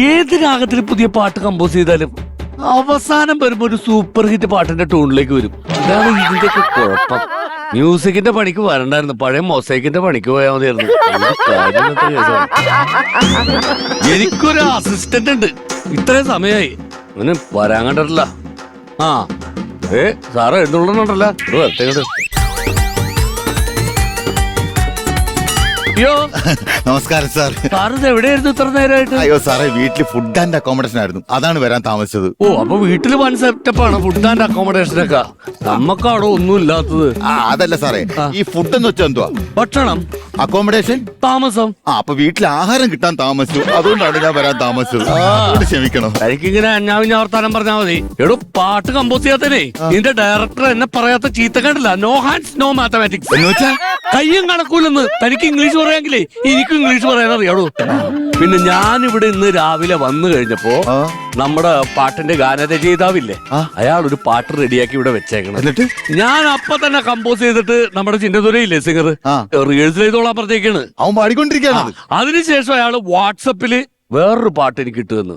ഏത് രാഗത്തിൽ പുതിയ പാട്ട് കമ്പോസ് ചെയ്താലും അവസാനം വരുമ്പോ ഒരു സൂപ്പർ ഹിറ്റ് പാട്ടിന്റെ ടൂണിലേക്ക് വരും. ഇതാണ് ഇതിന്റെയൊക്കെ കുഴപ്പം. മ്യൂസിക്കിന്റെ പണിക്ക് വരണ്ടായിരുന്നു, പഴയ മൊസൈക്കിന്റെ പണിക്ക് പോയാൽ മതിയായിരുന്നു. എനിക്കൊരു അസിസ്റ്റന്റ് ഉണ്ട്, ഇത്രയും സമയമായി അവന് വരാൻ കണ്ടിട്ടില്ല. ആ സാറ് എഴുന്നള്ളുന്നുണ്ടല്ലോ. അയ്യോ നമസ്കാരം സാർ. സാറിത് എവിടെയായിരുന്നു ഇത്ര നേരമായിട്ട്? അയ്യോ സാറേ, വീട്ടില് ഫുഡ് ആൻഡ് അക്കോമഡേഷൻ ആയിരുന്നു, അതാണ് വരാൻ താമസിച്ചത്. ഓ, അപ്പൊ വീട്ടില് വൺ സെറ്റപ്പാണ് ഫുഡ് ആൻഡ് അക്കോമഡേഷൻ ഒക്കെ. നമ്മക്കവിടെ ഒന്നും ഇല്ലാത്തത്. അതല്ല സാറേ, ഈ ഫുഡ് എന്ന് വെച്ചാൽ എന്തുവാ? ഭക്ഷണം, അക്കോമഡേഷൻ, താമസം. അപ്പൊ വീട്ടിൽ ആഹാരം കിട്ടാൻ താമസിച്ചു, അതുകൊണ്ടാണ് ഞാൻ വരാൻ താമസിച്ചത്. ക്ഷമിക്കണം. എനിക്കിങ്ങനെ അഞ്ഞാവിഞ്ഞ വർത്താനം പറഞ്ഞാൽ മതി. എടോ, പാട്ട് കമ്പോസ് ചെയ്യാത്തേ ഇതിന്റെ ഡയറക്ടർ എന്നെ പറയാത്ത ചീത്ത കണ്ടില്ല. നോ ഹാൻഡ്സ് നോ മാത്തമാറ്റിക്സ് എന്ന് വെച്ചാ കയ്യും കണക്കൂലെന്ന്. തനിക്ക് ഇംഗ്ലീഷ് പറയാമെങ്കിലേ എനിക്കും ഇംഗ്ലീഷ് പറയാൻ അറിയാടോ. പിന്നെ ഞാനിവിടെ ഇന്ന് രാവിലെ വന്നു കഴിഞ്ഞപ്പോ നമ്മുടെ പാട്ടിന്റെ ഗാനരചയിതാവില്ലേ, അയാൾ ഒരു പാട്ട് റെഡിയാക്കി ഇവിടെ വെച്ചേക്കണം. എന്നിട്ട് ഞാൻ അപ്പൊ തന്നെ കമ്പോസ് ചെയ്തിട്ട് നമ്മുടെ ചിന്തതുരയില്ലേ സിംഗർ, റിഹേഴ്സൽ ചെയ്തോളാൻ പറഞ്ഞേക്കാണ്. അവൻ പാടിക്കൊണ്ടിരിക്കുകയാണ്. അതിനുശേഷം അയാള് വാട്സപ്പില് വേറൊരു പാട്ട് എനിക്ക് കിട്ടുമെന്ന്.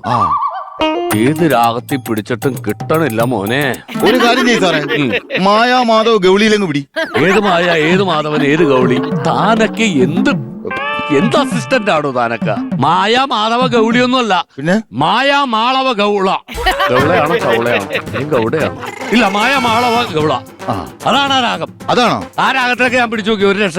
ഏത് രാഗത്തിൽ പിടിച്ചിട്ടും കിട്ടണില്ല മോനെ. ഒരു കാര്യം ചെയ്യ് സാറേ, മായാ മാധവ് ഗൗളിയിലെങ്ങ് പിടി. ഏത് മായ, ഏത് മാധവൻ, ഏത് ഗൗളി? താനൊക്കെ എന്ത് അസിസ്റ്റന്റ് ആണോ താനൊക്കെ? മായ മാധവ ഗൗളിയൊന്നും അല്ല, പിന്നെ മായ മാളവ ഗൗള. ഗൗളയാണോ കൗളയാണോ? ഗൗഡയാണോ? ഇല്ല, മായ മാളവ ഗൗള. അതാണ് ആ രാഗം. അതാണോ? ആ രാഗത്തിലൊക്കെ ഞാൻ പിടിച്ചു നോക്കി, ഒരു രക്ഷ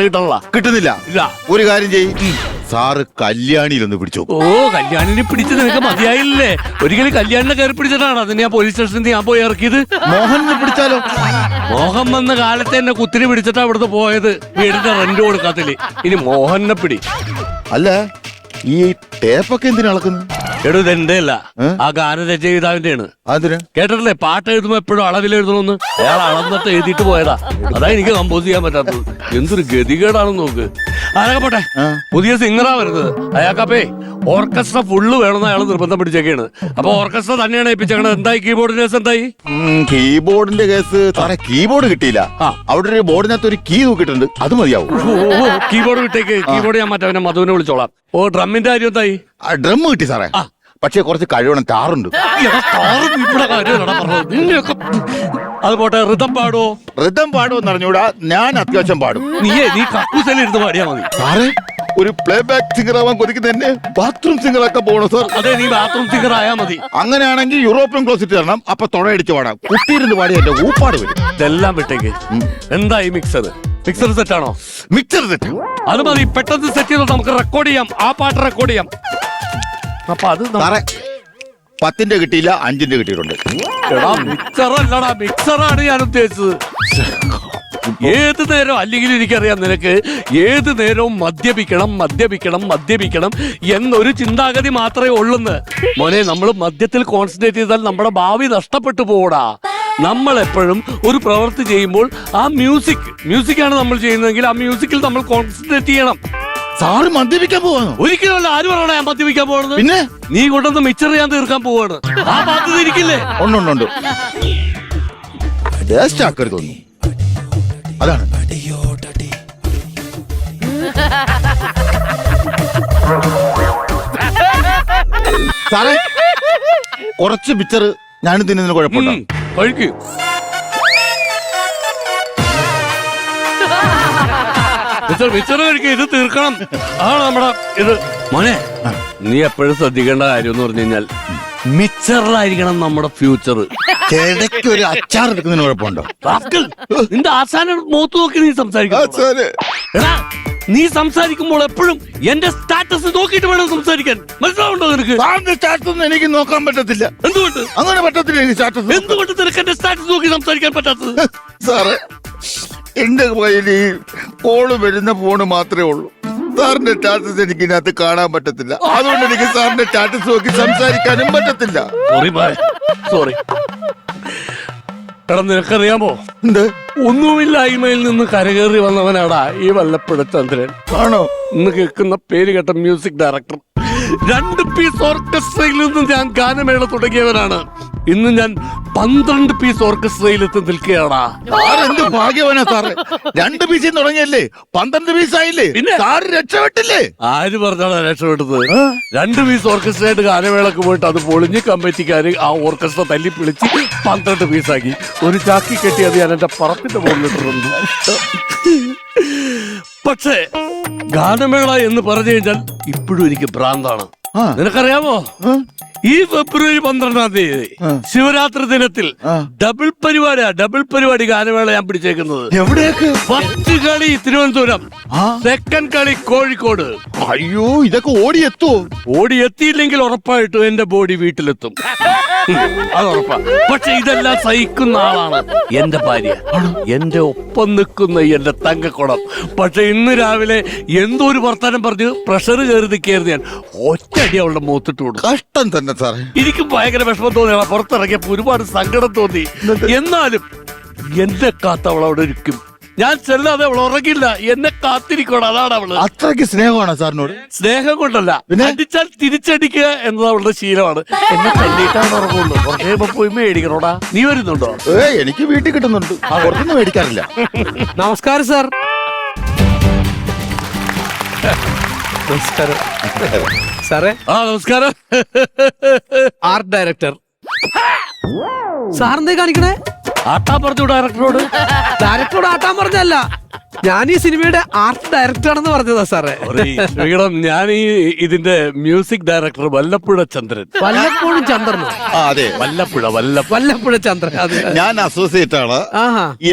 കിട്ടുന്നില്ല. ഇല്ല, ഒരു കാര്യം ചെയ്യ് സാറ്, കല്യാണിയിലൊന്ന് പിടിച്ചു. ഓ, കല്യാണിനെ പിടിച്ച് നിനക്ക് മതിയായില്ലേ? ഒരിക്കലും കല്യാണിനെ കയറി പിടിച്ചിട്ടാണ് അതിന് ഞാൻ പോലീസ് സ്റ്റേഷനിൽ ഞാൻ പോയി ഇറക്കിയത്. മോഹനെ പിടിച്ചാലോ? മോഹൻ വന്ന കാലത്ത് എന്നെ കുത്തിരി പിടിച്ചിട്ടാ അവിടുത്തെ പോയത്, വീടിന്റെ റെന്റ് കൊടുക്കാത്തില്. ഇനി മോഹനെ പിടി. അല്ല, ഈ ടേപ്പൊക്കെ എന്തിനാ അളക്കുന്നത്? എടോ, ഇതെന്റെ അല്ല, ആ ഗാനരചയിതാവിന്റെയാണ്. കേട്ടിട്ടില്ലേ, പാട്ട് എഴുതുമ്പോ എപ്പോഴും അളവിൽ എഴുതണമെന്ന്. അയാൾ അളന്നിട്ട് എഴുതിയിട്ട് പോയതാ. അതാ എനിക്ക് കമ്പോസ് ചെയ്യാൻ പറ്റാത്തത്. എന്തൊരു ഗതികേടാണെന്ന് നോക്ക്. അതൊക്കെ പോട്ടെ, പുതിയ സിംഗറാ വരുന്നത്. അയാൾക്കപ്പേ ഓർക്കസ്ട്ര ഫുള്ള് വേണമെന്ന് അയാൾ നിർബന്ധം പിടിച്ചേക്കാണ്. അപ്പൊ ഓർക്കസ്ട്ര തന്നെയാണ് ഏൽപ്പിച്ചേക്കണത്. എന്തായി കീബോർഡിന്റെ കേസ്? എന്തായി കീബോർഡിന്റെ കേസ്? സാറേ, കീബോർഡ് കിട്ടിയില്ല. അവിടെ ഒരു ബോർഡിനകത്ത് ഒരു കീ നോക്കിയിട്ടുണ്ട്, അത് മതിയാവും. കീബോർഡ് കിട്ടേക്ക്. കീബോർഡ് ഞാൻ മറ്റവനെ മധുവിനെ വിളിച്ചോളാം. ഓ, ഡ്രമ്മിന്റെ കാര്യം എന്തായി? ഡ്രം കിട്ടി സാറേ, പക്ഷെ കുറച്ച് കഴിവണം, ടാറുണ്ട്. അത് പോട്ടെ, ഋതം പാടുവോ? ഋതം പാടുമെന്ന് അറിഞ്ഞൂടാ, ഞാൻ അത്യാവശ്യം പാടും. നീ കക്കൂസലിരുന്ന് പാടിയാ മതി. സാറേ, ഒരു പ്ലേ ബാക്ക് സിംഗർ ആവാൻ കൊതിക്കുന്ന എന്നെ ബാത്റൂം സിംഗർ ആക്കാൻ പോകണോ സാർ? അതെ, നീ ബാത്റൂം സിംഗർ ആയാ മതി. അങ്ങനെയാണെങ്കിൽ യൂറോപ്യൻ ക്ലോസിറ്റ് തരണം, അപ്പൊ തുണയടിച്ച് പാടാം. കുത്തിയിരുന്ന് പാടി എന്റെ ഊപ്പാട് വരും. ഇതെല്ലാം വിട്ടേക്ക്. എന്തായി മിക്സർ? മിക്സർ സെറ്റ് ആണോ? മിക്സർ സെറ്റ് അത് മതി, പെട്ടെന്ന് സെറ്റ് ചെയ്തോ. നമുക്ക് റെക്കോർഡ് ചെയ്യാം, ആ പാട്ട് റെക്കോർഡ് ചെയ്യാം. അപ്പൊ അത് 10ന്റെ കിട്ടിയില്ല, 5ന്റെ കിട്ടിയിട്ടുണ്ട്. മിക്സറല്ലടാ, മിക്സറാണ് ഞാൻ ഉദ്ദേശിച്ചത്. ഏത് നേരം, അല്ലെങ്കിൽ എനിക്കറിയാം നിനക്ക് ഏത് നേരവും മദ്യപിക്കണം മദ്യപിക്കണം മദ്യപിക്കണം എന്നൊരു ചിന്താഗതി മാത്രമേ ഉള്ളൂന്ന്. മോനെ, നമ്മൾ മദ്യത്തിൽ കോൺസെൻട്രേറ്റ് ചെയ്താൽ നമ്മുടെ ഭാവി നഷ്ടപ്പെട്ടു പോടാ. നമ്മൾ എപ്പോഴും ഒരു പ്രവൃത്തി ചെയ്യുമ്പോൾ ആ മ്യൂസിക്കാണ് നമ്മൾ ചെയ്യുന്നതെങ്കിൽ ആ മ്യൂസിക്കിൽ നമ്മൾ കോൺസെൻട്രേറ്റ് ചെയ്യണം. സാറ് മദ്യപിക്കാൻ പോവാണോ? ഒരിക്കലും ആര് പറയണ ഞാൻ മദ്യപിക്കാൻ പോകണത്? പിന്നെ നീ കൊണ്ടൊന്ന് മിക്സർ ഞാൻ തീർക്കാൻ പോവാണ്. ആ ബാധ്യത ഇരിക്കില്ലേ? ഉണ്ട്. ടേസ്റ്റ് ആക്കരുത് തോന്നുന്നു. അതാണ് സാറേ, കുറച്ച് പിക്ചർ ഞാനും തിന്നുന്നതിന് കുഴപ്പമുണ്ടോ? കഴിക്കൂ. മിക്സർ കഴിക്കുക, ഇത് തീർക്കണം. അതാണ് നമ്മുടെ ഇത്. മോനെ, നീ എപ്പോഴും ശ്രദ്ധിക്കേണ്ട കാര്യം എന്ന് പറഞ്ഞു കഴിഞ്ഞാൽ മിക്സറിലായിരിക്കണം നമ്മുടെ ഫ്യൂച്ചർ. ഇടയ്ക്ക് ഒരു അച്ചാർ എടുക്കുന്നതിന് കുഴപ്പമുണ്ടോ? നിന്റെ ആശാന മുഖത്ത് നോക്കി നീ സംസാരിക്കണം. നീ സംസാരിക്കുമ്പോൾ എപ്പോഴും എന്റെ സ്റ്റാറ്റസ് നോക്കിയിട്ട് വേണം സംസാരിക്കാൻ. മനസ്സിലാവുണ്ടോ നിനക്ക്? സ്റ്റാറ്റസ് എനിക്ക് നോക്കാൻ പറ്റത്തില്ല. എന്തുകൊണ്ട് അങ്ങനെ പറ്റത്തില്ല? എനിക്ക് സ്റ്റാറ്റസ് എന്തുകൊണ്ട് നിനക്ക് എന്റെ സ്റ്റാറ്റസ് നോക്കി സംസാരിക്കാൻ പറ്റാത്തത്? സാറ്, എന്റെ കയ്യിൽ ഈ കോള് വരുന്ന ഫോണ് മാത്രമേ ഉള്ളൂ. സാറിന്റെ സ്റ്റാറ്റസ് എനിക്ക് ഇതിനകത്ത് കാണാൻ പറ്റത്തില്ല. അതുകൊണ്ട് എനിക്ക് സാറിന്റെ സ്റ്റാറ്റസ് നോക്കി സംസാരിക്കാനും പറ്റത്തില്ല. സോറി. എടാ, നിനക്കറിയാമോ, എന്ത്? ഒന്നുമില്ലായ്മയിൽ നിന്ന് കരകയറി വന്നവനാടാ ഈ വല്ലപ്പുഴ ചന്ദ്രൻ. ആണോ? ഇന്ന് കേൾക്കുന്ന പേര് കേട്ട മ്യൂസിക് ഡയറക്ടർ. 2 പീസ് ഓർക്കസ്ട്രയിൽ നിന്ന് ഞാൻ ഗാനമേള തുടങ്ങിയവനാണ്. ഇന്ന് ഞാൻ 12 പീസ് ഓർക്കസ്ട്രയിൽ എത്തി നിൽക്കുകയാടാ. എന്ത് ഭാഗ്യവാനാ സാറ്. 2 പീസിൽ തുടങ്ങിയല്ലേ 12 പീസായില്ലേ? പിന്നെ? സാറ് രക്ഷപ്പെട്ടില്ലേ? ആര് പറഞ്ഞാണ് രക്ഷപ്പെട്ടത്? 2 പീസ് ഓർക്കസ്ട്രയായിട്ട് ഗാനമേളക്ക് പോയിട്ട് അത് പൊളിഞ്ഞ് കമ്മിറ്റിക്കാര് ആ ഓർക്കസ്ട്ര തല്ലി പിളിച്ച് 12 പീസാക്കി ഒരു ചാക്കി കെട്ടി അത് ഞാൻ എന്റെ പറപ്പിന്റെ മുകളിലിട്ടിരുന്നു. പക്ഷേ ഗാനമേള എന്ന് പറഞ്ഞു കഴിഞ്ഞാൽ ഇപ്പോഴും എനിക്ക് ഭ്രാന്താണ്. നിനക്കറിയാമോ, ഈ ഫെബ്രുവരി 12-ാം തീയതി ശിവരാത്രി ദിനത്തിൽ ഡബിൾ പരിപാടി ഗാനമേള ഞാൻ പിടിച്ചേക്കുന്നത്. എവിടെയൊക്കെ? ഫസ്റ്റ് കളി തിരുവനന്തപുരം, സെക്കൻഡ് കളി കോഴിക്കോട്. അയ്യോ, ഇതൊക്കെ ഓടിയെത്തിയില്ലെങ്കിൽ ഉറപ്പായിട്ടും എന്റെ ബോഡി വീട്ടിലെത്തും. അത് ഉറപ്പാ. പക്ഷെ ഇതെല്ലാം സഹിക്കുന്ന ആളാണ് എന്റെ ഭാര്യ, എന്റെ ഒപ്പം നിൽക്കുന്ന എന്റെ തങ്കക്കുടം. പക്ഷെ ഇന്ന് രാവിലെ എന്തോ ഒരു വർത്താനം പറഞ്ഞ് പ്രഷർ കയറി നിൽക്കായിരുന്നു. ഞാൻ ഒറ്റയടി അവളുടെ മുഖത്തിട്ട് കൊടുത്തു. കഷ്ടം തന്നെ സാറേ. എനിക്ക് ഭയങ്കര വിഷമം തോന്നിയാണ്. പുറത്തിറങ്ങിയപ്പോ ഒരുപാട് സങ്കടം തോന്നി. എന്നാലും എന്നെ കാത്ത് അവൾ അവിടെ ഇരിക്കും. ഞാൻ ചെല്ലാതെ അവൾ ഉറങ്ങില്ല, എന്നെ കാത്തിരിക്കണം. അതാണ് അവള്. അത്രയ്ക്ക് സ്നേഹമാണ് സാറിനോട്? സ്നേഹം കൊണ്ടല്ല, അടിച്ചാൽ തിരിച്ചടിക്കുക എന്നത് അവളുടെ ശീലമാണ്. എന്നെ തല്ലിയിട്ടാണ് ഉറങ്ങുള്ളൂ. കുറേ പോയി മേടിക്കണോടാ. നീ വരുന്നുണ്ടോ? എനിക്ക് വീട്ടിൽ കിട്ടുന്നുണ്ട്, പുറത്തൊന്നും മേടിക്കാറില്ല. നമസ്കാരം സാർ. നമസ്കാരം സാറേ. നമസ്കാരം. Art director. സാറെന്തേ കാണിക്കണേ? ആട്ടാ പറഞ്ഞു ഡയറക്ടറോട്. ഡയറക്ടറോട് ആട്ടാൻ പറഞ്ഞല്ല, ഞാൻ ഈ സിനിമയുടെ ആർട്ട് ഡയറക്ടർ ആണെന്ന് പറഞ്ഞതാ സാറേ. ഞാൻ ഈ ഇതിന്റെ മ്യൂസിക് ഡയറക്ടർ വല്ലപ്പുഴ ചന്ദ്രൻ. വല്ലപ്പോഴും ചന്ദ്രനോ? അതെ, വല്ലപ്പുഴ ചന്ദ്രൻ. അത് ഞാൻ അസോസിയേറ്റ് ആണ്.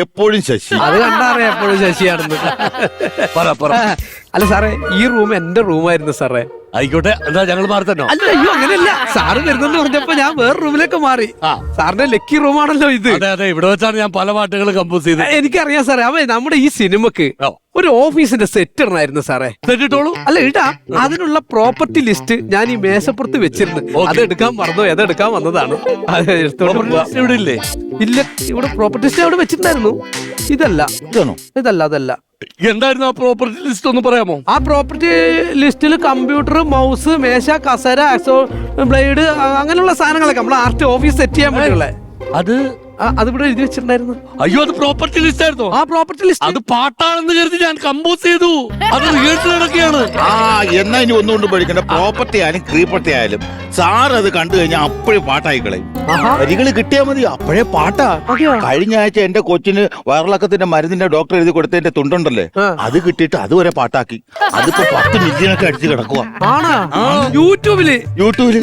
എപ്പോഴും ശശി. അത് കണ്ടറിയാം എപ്പോഴും ശശിയാണെന്ന്. അല്ല സാറേ, ഈ റൂം എന്റെ റൂമായിരുന്നു സാറേ. ആയിക്കോട്ടെ, എന്താ ഞങ്ങൾ മാറി തന്നോ? അല്ല, അയ്യോ അങ്ങനെയല്ല. സാറ് വരുന്നെന്ന് പറഞ്ഞപ്പോ ഞാൻ വേറെ റൂമിലേക്ക് മാറി. സാറിന്റെ ലക്കി റൂമാണല്ലോ ഇത്. അതെ, ഇവിടെ വെച്ചാണ് ഞാൻ പല പാട്ടുകൾ കമ്പോസ് ചെയ്തത്. എനിക്കറിയാം സാറേ. അവ നമ്മുടെ ഈ സിനിമക്ക് ഒരു ഓഫീസിന്റെ സെറ്റ് ഇടണമായിരുന്നു സാറേ. സെറ്റിട്ടോളൂ. അല്ല ഇടാ, അതിനുള്ള പ്രോപ്പർട്ടി ലിസ്റ്റ് ഞാൻ ഈ മേശപ്പുറത്ത് വെച്ചിരുന്നു. അത് എടുക്കാൻ മറന്നോ, അതെടുക്കാൻ വന്നതാണ്. ഇവിടെ ഇല്ലേ? ഇല്ല, ഇവിടെ പ്രോപ്പർട്ടി ലിസ്റ്റ് അവിടെ വെച്ചിട്ടുണ്ടായിരുന്നു. ഇതല്ല, അതല്ല. എന്തായിരുന്നു ആ പ്രോപ്പർട്ടി ലിസ്റ്റ് ഒന്ന് പറയാമോ? ആ പ്രോപ്പർട്ടി ലിസ്റ്റിൽ കമ്പ്യൂട്ടർ, മൗസ്, മേശ, കസേര, ബ്ലേഡ്, അങ്ങനെയുള്ള സാധനങ്ങളൊക്കെ നമ്മൾ ആർട്ട് ഓഫീസ് സെറ്റ് ചെയ്യാൻ വേണ്ടിയുള്ള അതിവിടെ എഴുതി വെച്ചിട്ടുണ്ടായിരുന്നു. അയ്യോ, അത് പ്രോപ്പർട്ടി ലിസ്റ്റ് ആയിരുന്നു. ആ പ്രോപ്പർട്ടി ലിസ്റ്റ് അത് പാട്ടാണെന്ന് കരുതി ഞാൻ കമ്പോസ് ചെയ്തു. അത് റിഹേഴ്സൽ നടക്കുകയാണ്. എന്നാ ഇനി ഒന്നുകൊണ്ട് പഠിക്കണ്ട. പ്രോപ്പർട്ടി ആയാലും ക്രീപ്പർട്ടി ആയാലും സാർ അത് കണ്ടു കഴിഞ്ഞാൽ അപ്പോഴും പാട്ടായി കളയും. വരികള് കിട്ടിയാൽ മതി, അപ്പോഴേ പാട്ടാ. കഴിഞ്ഞ ആഴ്ച എന്റെ കൊച്ചിന് വയറിളക്കത്തിന്റെ മരുന്നിന്റെ ഡോക്ടർ എഴുതി കൊടുത്തതിന്റെ തുണ്ടുണ്ടല്ലേ, അത് കിട്ടിയിട്ട് അതുവരെ പാട്ടാക്കി. അതിപ്പോ 10 മില്യണൊക്കെ അടിച്ച് കിടക്കുക. യൂട്യൂബില്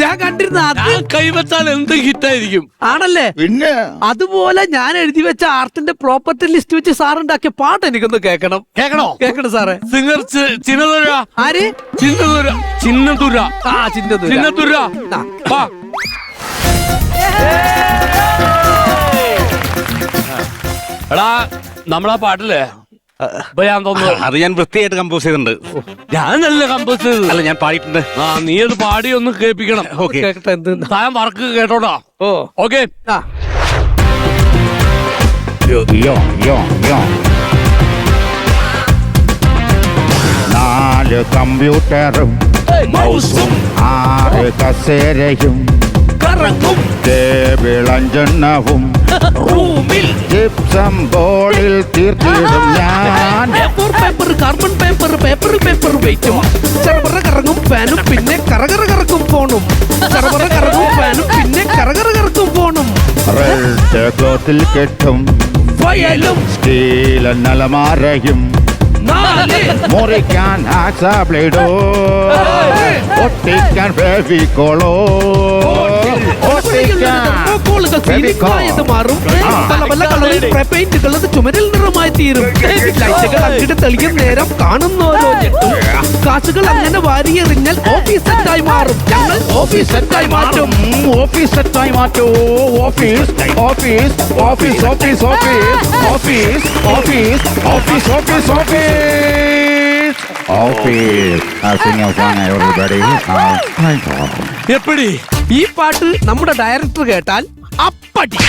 ഞാൻ കണ്ടിരുന്ന. അത് കൈവച്ചാൽ എന്ത് ഹിറ്റായിരിക്കും. ആണല്ലേ? പിന്നെ അതുപോലെ ഞാൻ എഴുതി വെച്ച ആർട്ടിന്റെ പ്രോപ്പർട്ടി ലിസ്റ്റ് വെച്ച് സാറുണ്ടാക്കിയ പാട്ട് എനിക്കൊന്ന് കേൾക്കണം. കേൾക്കണം സാറേ. സിംഗർ ചിന്നതുര. ആര്? ചിന്നതുര. ചിന്നതുര. എടാ, നമ്മളാ പാട്ടില്ലേ ഞാൻ തോന്നുന്നു അത് ഞാൻ വൃത്തിയായിട്ട് കമ്പോസ് ചെയ്തിട്ടുണ്ട്. ഞാൻ നല്ല കമ്പോസ് ചെയ്തത് അല്ല, ഞാൻ പാടിയിട്ടുണ്ട്. നീ അത് പാടി ഒന്ന് കേൾപ്പിക്കണം. താൻ വർക്ക് കേട്ടോടാ. ഓക്കെ. നാല് കമ്പ്യൂട്ടറും മൗസും 6 കസേരയും ടേബിളഞ്ചെണ്ണവും റൂമിൽ ജിപ്സം ബോർഡിൽ തീർത്തിടും ഞാൻ. കാർബൺ പേപ്പർ വെയിറ്റും ചെറുപറ കറങ്ങും ഫാനും പിന്നെ കറകറക്കും ഫോണും. ചെറുപറ കറങ്ങും ഫാനും പിന്നെ കറകറക്കും ഫോണും. റെഡ് ക്ലോത്തിൽ കെട്ടും ഫയലും സ്റ്റീലനലമാരയും മുറിക്കാൻ ആക്സാബ്ലേഡോ ഒട്ടിക്കാൻ ഫെവിക്കോളോ മാറും. പല കളറിൽ പെയിന്റുകൾ ചുമരിൽ നിറമായി തീരും. ലൈറ്റുകൾ അങ്ങിട്ട് തെളിയും നേരം കാണുന്നോരോ ഞെട്ടും. കാശുകൾ അങ്ങനെ വാരിയെറിഞ്ഞാൽ ഓഫീസ് സെറ്റായി മാറും. ഞങ്ങൾ ഓഫീസ് സെറ്റായി മാറ്റും. ഓഫീസ് സെറ്റായി മാറ്റോ. Office office office office office office office office office. ഈ പാട്ട് നമ്മുടെ ഡയറക്ടർ കേട്ടാൽ അപ്പടി.